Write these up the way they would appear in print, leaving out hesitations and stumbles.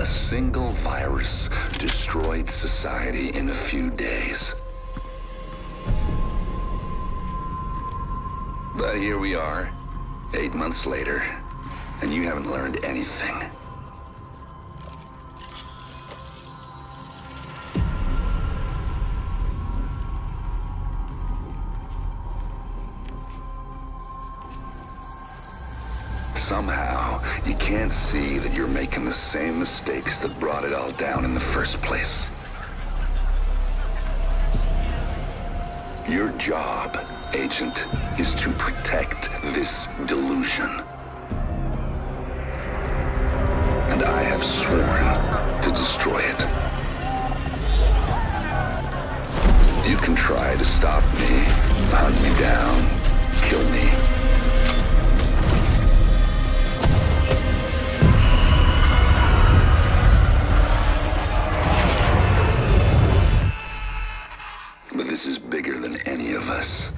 A single virus destroyed society in a few days. But here we are, 8 months later, and you haven't learned anything. Somehow, you can't see that you're making the same mistakes that brought it all down in the first place. Your job, Agent, is to protect this delusion. And I have sworn to destroy it. You can try to stop me, hunt me down, kill me. But this is bigger than any of us.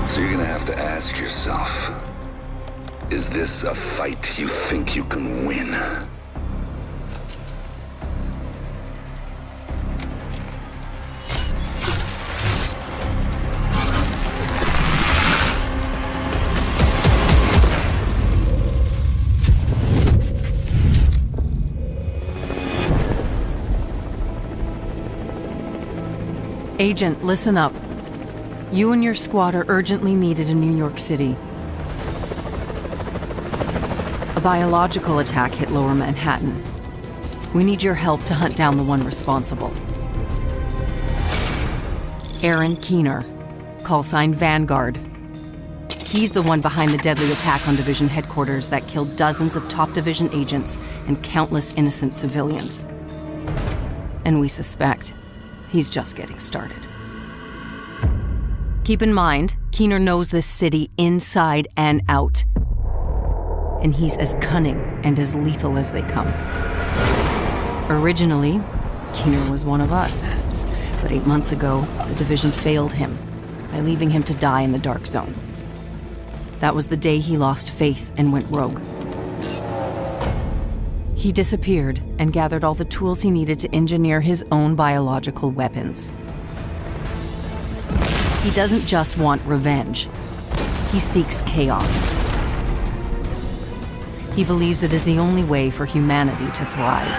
So you're gonna have to ask yourself, is this a fight you think you can win? Agent, listen up. You and your squad are urgently needed in New York City. A biological attack hit Lower Manhattan. We need your help to hunt down the one responsible. Aaron Keener, call sign Vanguard. He's the one behind the deadly attack on Division headquarters that killed dozens of top Division agents and countless innocent civilians. And we suspect he's just getting started. Keep in mind, Keener knows this city inside and out. And he's as cunning and as lethal as they come. Originally, Keener was one of us. But 8 months ago, the Division failed him by leaving him to die in the Dark Zone. That was the day he lost faith and went rogue. He disappeared and gathered all the tools he needed to engineer his own biological weapons. He doesn't just want revenge. He seeks chaos. He believes it is the only way for humanity to thrive.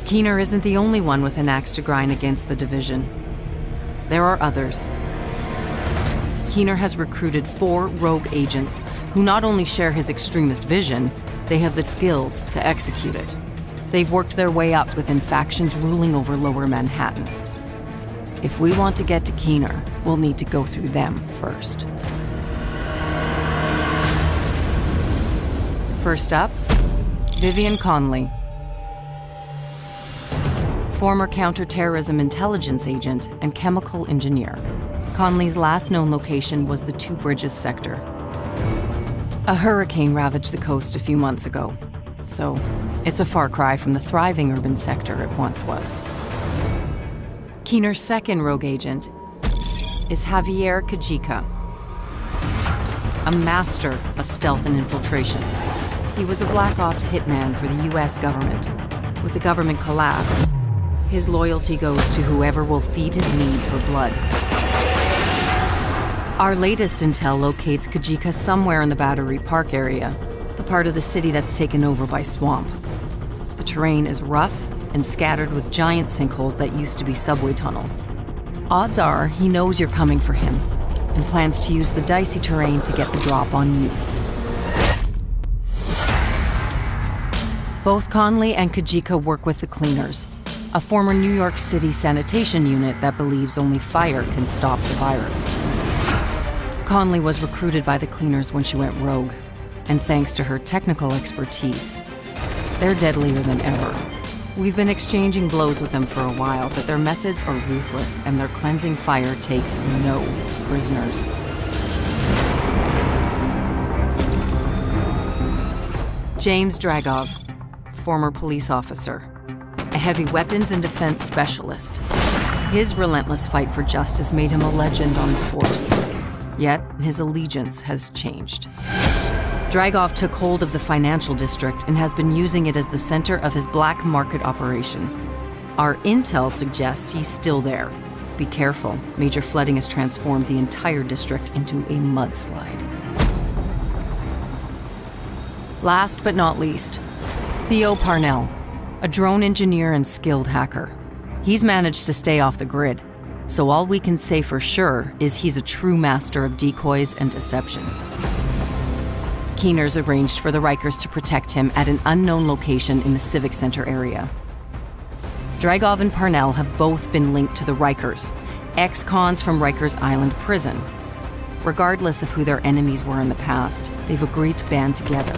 Keener isn't the only one with an axe to grind against the Division. There are others. Keener has recruited 4 rogue agents who not only share his extremist vision, they have the skills to execute it. They've worked their way up within factions ruling over Lower Manhattan. If we want to get to Keener, we'll need to go through them first. First up, Vivian Conley. Former counterterrorism intelligence agent and chemical engineer. Conley's last known location was the Two Bridges sector. A hurricane ravaged the coast a few months ago, so it's a far cry from the thriving urban sector it once was. Keener's second rogue agent is Javier Kajika, a master of stealth and infiltration. He was a Black Ops hitman for the US government. With the government collapse, his loyalty goes to whoever will feed his need for blood. Our latest intel locates Kajika somewhere in the Battery Park area, the part of the city that's taken over by swamp. The terrain is rough and scattered with giant sinkholes that used to be subway tunnels. Odds are he knows you're coming for him and plans to use the dicey terrain to get the drop on you. Both Conley and Kajika work with the Cleaners, a former New York City sanitation unit that believes only fire can stop the virus. Conley was recruited by the Cleaners when she went rogue, and thanks to her technical expertise, they're deadlier than ever. We've been exchanging blows with them for a while, but their methods are ruthless and their cleansing fire takes no prisoners. James Dragov, former police officer, a heavy weapons and defense specialist. His relentless fight for justice made him a legend on the force. Yet, his allegiance has changed. Dragov took hold of the financial district and has been using it as the center of his black market operation. Our intel suggests he's still there. Be careful, major flooding has transformed the entire district into a mudslide. Last but not least, Theo Parnell, a drone engineer and skilled hacker. He's managed to stay off the grid, so all we can say for sure is he's a true master of decoys and deception. Keener's arranged for the Rikers to protect him at an unknown location in the Civic Center area. Dragov and Parnell have both been linked to the Rikers, ex-cons from Rikers Island prison. Regardless of who their enemies were in the past, they've agreed to band together.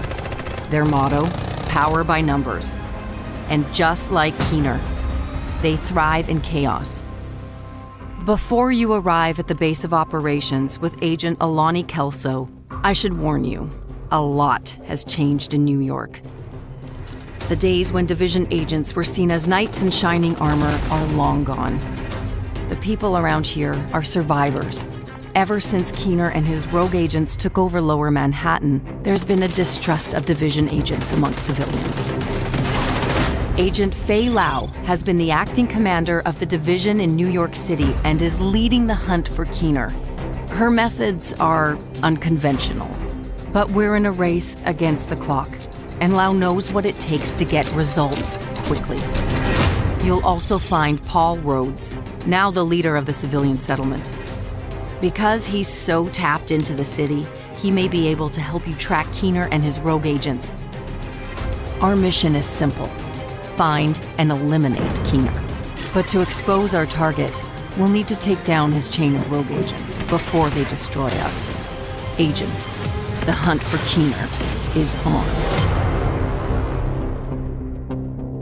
Their motto, power by numbers. And just like Keener, they thrive in chaos. Before you arrive at the base of operations with Agent Alani Kelso, I should warn you, a lot has changed in New York. The days when division agents were seen as knights in shining armor are long gone. The people around here are survivors. Ever since Keener and his rogue agents took over Lower Manhattan, there's been a distrust of division agents amongst civilians. Agent Fei Lau has been the acting commander of the division in New York City and is leading the hunt for Keener. Her methods are unconventional, but we're in a race against the clock, and Lau knows what it takes to get results quickly. You'll also find Paul Rhodes, now the leader of the civilian settlement. Because he's so tapped into the city, he may be able to help you track Keener and his rogue agents. Our mission is simple: find and eliminate Keener. But to expose our target, we'll need to take down his chain of rogue agents before they destroy us. Agents, the hunt for Keener is on.